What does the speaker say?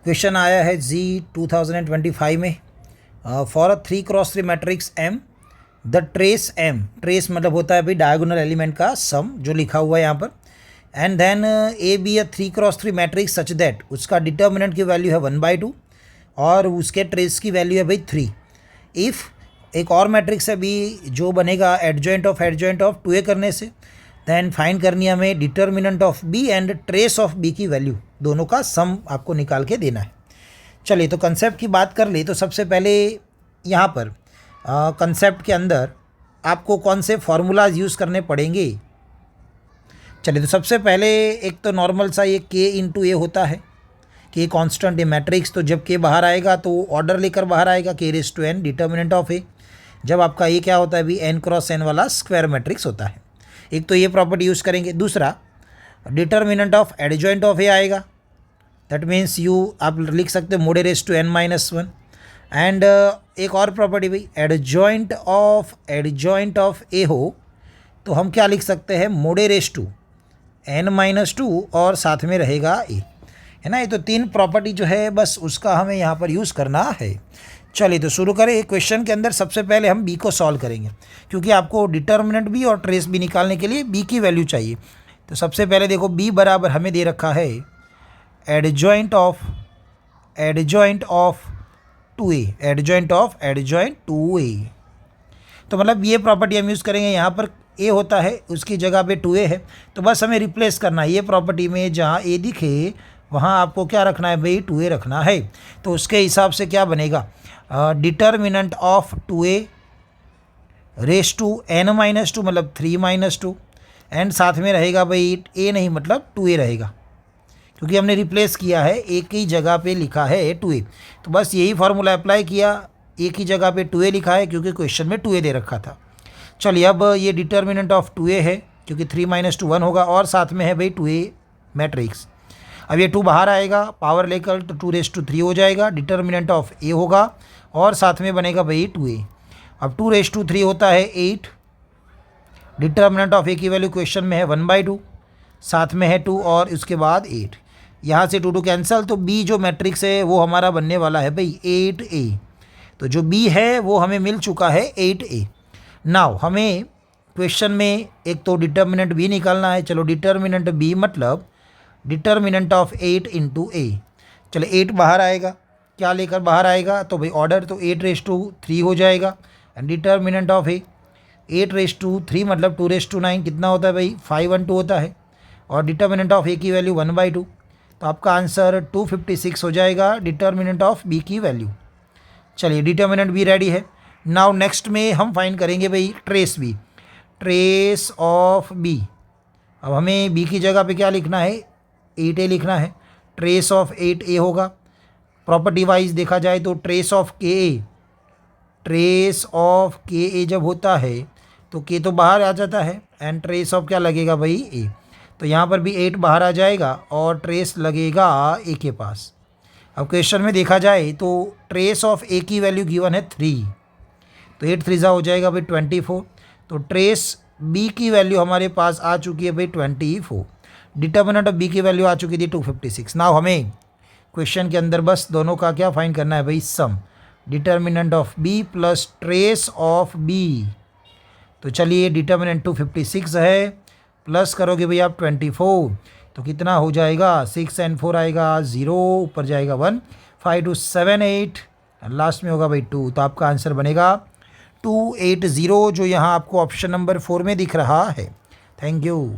Question आया है जी 2025 में, for a 3x3 matrix M the trace M, trace मतलब होता है भाई डायगोनल एलिमेंट का सम जो लिखा हुआ है यहाँ पर, and then A B a 3x3 matrix such that उसका डिटर्मिनेंट की वैल्यू है 1/2 और उसके ट्रेस की वैल्यू है भाई 3। इफ़ एक और मैट्रिक्स है बी जो बनेगा एडजॉइंट ऑफ 2a करने से, देन फाइंड करनी है हमें determinant of B and trace of B की वैल्यू, दोनों का सम आपको निकाल के देना है। चलिए तो कंसेप्ट की बात कर ले तो सबसे पहले यहाँ पर कंसेप्ट के अंदर आपको कौन से फार्मूलाज यूज़ करने पड़ेंगे। चलिए तो सबसे पहले एक तो नॉर्मल सा ये k इंटू ए होता है कि कांस्टेंट है मैट्रिक्स, तो जब k बाहर आएगा तो ऑर्डर लेकर बाहर आएगा k⁻n डिटर्मिनेंट ऑफ ए। जब आपका ये क्या होता है भी n×n वाला स्क्वायर मैट्रिक्स होता है। एक तो ये प्रॉपर्टी यूज़ करेंगे। दूसरा डिटर्मिनेंट ऑफ एडजॉइंट ऑफ ए आएगा, दैट मीन्स यू आप लिख सकते हो mod⁻n−1। एंड एक और प्रॉपर्टी भाई एडजॉइंट ऑफ ए हो तो हम क्या लिख सकते हैं mod⁻n−2 और साथ में रहेगा ए, है ना। ये तो तीन प्रॉपर्टी जो है बस उसका हमें यहाँ पर यूज़ करना है। चलिए तो शुरू करें। क्वेश्चन के अंदर सबसे पहले हम बी को सॉल्व करेंगे क्योंकि आपको डिटर्मिनेंट भी और ट्रेस भी निकालने के लिए बी की वैल्यू चाहिए। तो सबसे पहले देखो बी बराबर हमें दे रखा है adjoint of 2a, adjoint 2a। तो मतलब ये प्रॉपर्टी हम यूज़ करेंगे। यहाँ पर a होता है उसकी जगह पे 2a है, तो बस हमें रिप्लेस करना है। ये प्रॉपर्टी में जहाँ a दिखे वहाँ आपको क्या रखना है भाई 2a रखना है। तो उसके हिसाब से क्या बनेगा determinant of 2a raise to n-2 मतलब 3-2 एंड साथ में रहेगा भाई a नहीं मतलब 2a रहेगा क्योंकि हमने रिप्लेस किया है, एक ही जगह पे लिखा है 2a। तो बस यही फार्मूला अप्लाई किया, एक ही जगह पे 2a लिखा है क्योंकि क्वेश्चन में 2a दे रखा था। चलिए अब ये डिटर्मिनेंट ऑफ 2a है क्योंकि 3-2 1 होगा और साथ में है भाई 2a मैट्रिक्स। अब ये 2 बाहर आएगा पावर लेकर तो 2⁻3 हो जाएगा, डिटर्मिनेंट ऑफ a होगा और साथ में बनेगा भाई 2a। अब 2⁻3 होता है 8, डिटर्मिनेंट ऑफ a की वैल्यू क्वेश्चन में है 1/2, साथ में है 2 और उसके बाद 8। यहाँ से 2 कैंसिल, तो b जो मैट्रिक्स है वो हमारा बनने वाला है भाई 8a। तो जो b है वो हमें मिल चुका है 8a। नाउ हमें क्वेश्चन में एक तो डिटर्मिनेंट b निकालना है। चलो डिटर्मिनेंट b मतलब डिटर्मिनेंट ऑफ 8 इंटू a। चलो 8 बाहर आएगा, क्या लेकर बाहर आएगा तो भाई ऑर्डर, तो 8⁻3 हो जाएगा। एंड डिटर्मिनेंट ऑफ a 8⁻3 मतलब 2⁻9 कितना होता है भाई 512 होता है और डिटर्मिनेंट ऑफ a की वैल्यू 1/2। तो आपका आंसर 256 हो जाएगा डिटर्मिनेंट ऑफ b की वैल्यू। चलिए डिटर्मिनेंट b रेडी है। नाउ नेक्स्ट में हम फाइंड करेंगे भाई trace b, trace of b। अब हमें b की जगह पे क्या लिखना है 8a लिखना है, ट्रेस ऑफ 8a होगा। प्रॉपर्टी वाइज देखा जाए तो ट्रेस ऑफ ka जब होता है तो k तो बाहर आ जाता है एंड ट्रेस ऑफ क्या लगेगा भाई a। तो यहाँ पर भी 8 बाहर आ जाएगा और ट्रेस लगेगा a के पास। अब क्वेश्चन में देखा जाए तो ट्रेस ऑफ a की वैल्यू गिवन है 3, तो 8×3 हो जाएगा भाई 24। तो ट्रेस b की वैल्यू हमारे पास आ चुकी है भाई 24। डिटर्मिनेंट ऑफ b की वैल्यू आ चुकी थी 256। नाउ हमें क्वेश्चन के अंदर बस दोनों का क्या फाइंड करना है भाई sum, determinant of b plus trace of b। तो चलिए डिटर्मिनेंट 256 है, प्लस करोगे भाई आप 24 तो कितना हो जाएगा 6 और 4 आएगा 0, ऊपर जाएगा 1, 5 2 7 8 लास्ट में होगा भाई 2। तो आपका आंसर बनेगा 280 जो यहाँ आपको ऑप्शन नंबर 4 में दिख रहा है। Thank you.